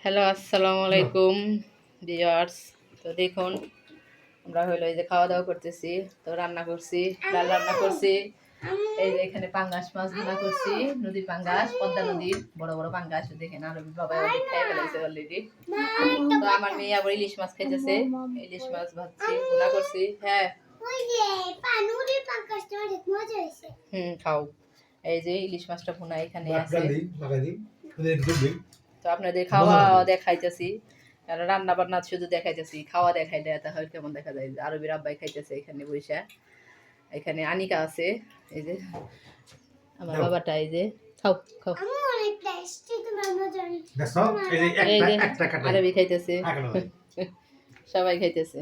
Hello, আসসালামু আলাইকুম viewers. তো দেখুন, আমরা হলো এই যে খাওয়া দাওয়া করতেছি। তো রান্না করছি, ডাল রান্না করছি। এই যে এখানে পাঙ্গাস মাছ ভুনা করছি, নদীর পাঙ্গাস, পদ্মা নদীর বড় বড় পাঙ্গাস। দেখেন আর বাবা খেয়ে ফেলেছে অলরেডি। তো আমার মেয়ে আবার ইলিশ মাছ খাইতেছে, ইলিশ মাছ ভাজছি, ভুনা করছি। হ্যাঁ খাও। এই যে ইলিশ মাছটা ভুনা এখানে আছে। তো আপনাদের খাওয়া দেখাইতেছি, কারণ রান্না বান্না শুধু দেখাইতেছি, খাওয়া দেখাই দেয় তাহলে কেমন দেখা যায়। আরবির আব্বাই খাইতেছে এখানে বৈশা, এখানে আনিকা আছে, এই যে আমার বাবাটা, এই যে খাও খাও। আরবি খাইতেছে, সবাই খাইতেছে,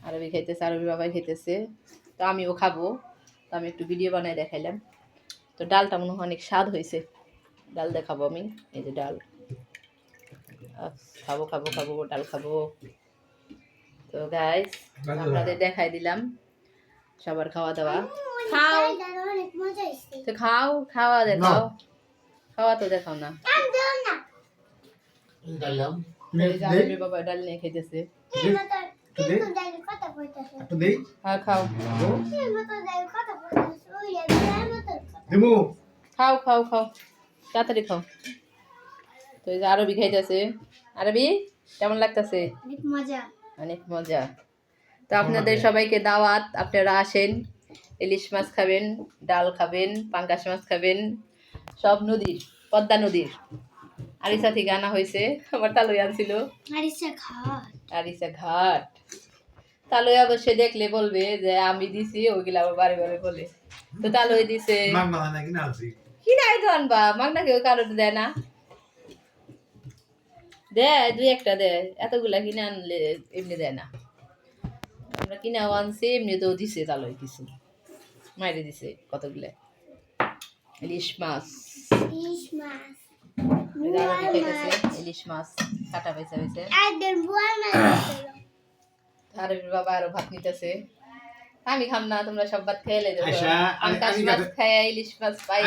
আরবি খাইতেছে, আরবি বাবাই খাইতেছে। তো আমিও খাবো, তো আমি একটু ভিডিও বানাই দেখাইলাম। তো ডালটা মনে হয় অনেক স্বাদ হয়েছে, ডাল দেখাবো আমি। এই যে ডাল খাবো খাবো খাবো, ডাল খাবো। তো গাইস আপনাদের দেখাই দিলাম সবার খাওয়া দাওয়া। খাও তো খাও, খাওয়া দেখাও, খাওয়া তো দেখাও না। বাবা ডাল নিয়ে খেতেছে। হ্যাঁ খাও খাও খাও খাও, তাড়াতাড়ি খাও। তো এই যে আরবি খাইতেছে। আরবি কেমন লাগতেছে? অনেক মজা, অনেক মজা। তো আপনাদের সবাইকে দাওয়াত, আপনারা আসেন, ইলিশ মাছ খাবেন, ডাল খাবেন, পাঙ্গাস মাছ খাবেন, সব নদীর, পদ্মা নদীর। আরিসা থেকে আনা হয়েছে, আমার তালুই আনছিল আরিসা ঘাট। তালুই অবশ্যই দেখলে বলবে যে আমি দিছি, ওইগুলা আবার বারে বারে বলে। তো তালুই দিছে, কিনাই তো আনবা, মাগনা কেউ কারোর দেয় না, দেয় দুই একটা দেয়, এতগুলা কিনে আনলে এমনি দেয় না। আমরা কিনেও আনছি, এমনি তো দিছে তালই কিছু মাইরে দিছে কতগুলো ইলিশ মাছ। ইলিশ মাছ কাটা বেচা হয়েছে। আরবির বাবা আরো ভাত নিতেছে, আমি খাম না, তোমরা সব ভাত খেয়ে লেগে খায়, ইলিশ মাছ পাই,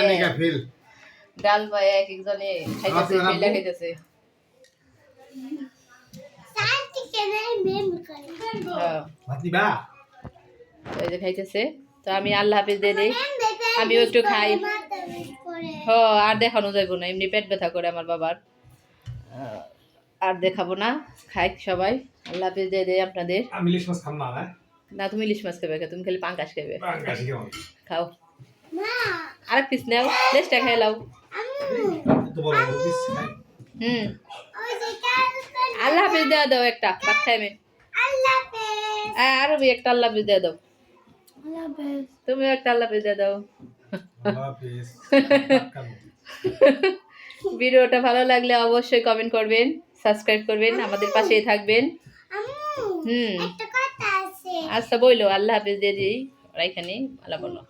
ডাল পাই, এক একজনে খাইতেছে, ফেলে খাইতেছে। এই যে খাইতেছে। তো আমি আল্লাহ হাফিজ দিয়ে দিই, আমিও একটু খাই। আর দেখানো যাইব না, এমনি পেট ব্যথা করে আমার বাবার, আর দেখাবো না। খাই সবাই, আল্লাহ হাফিজ দিয়ে দেয় আপনাদের। না তুমি ইলিশ মাছ খাবে, তুমি খালি পাঙ্গাস খাবে। খাও, আর পিস নাও, লেজটা খেয়ে লাও। আল্লাহ হাফিজ দেওয়া দাও, একটা ভাত খাইবে। আরবি একটা আল্লাহ হাফিজ দিয়ে দাও, তুমিও একটা আল্লাহ হাফিজ দিয়ে দাও। ভিডিওটা ভালো লাগলে অবশ্যই কমেন্ট করবেন, সাবস্ক্রাইব করবেন, আমাদের পাশেই থাকবেন। আচ্ছা বইলো, আল্লাহ হাফিজ দিয়ে দিই, এখানে আল্লাহ বলো।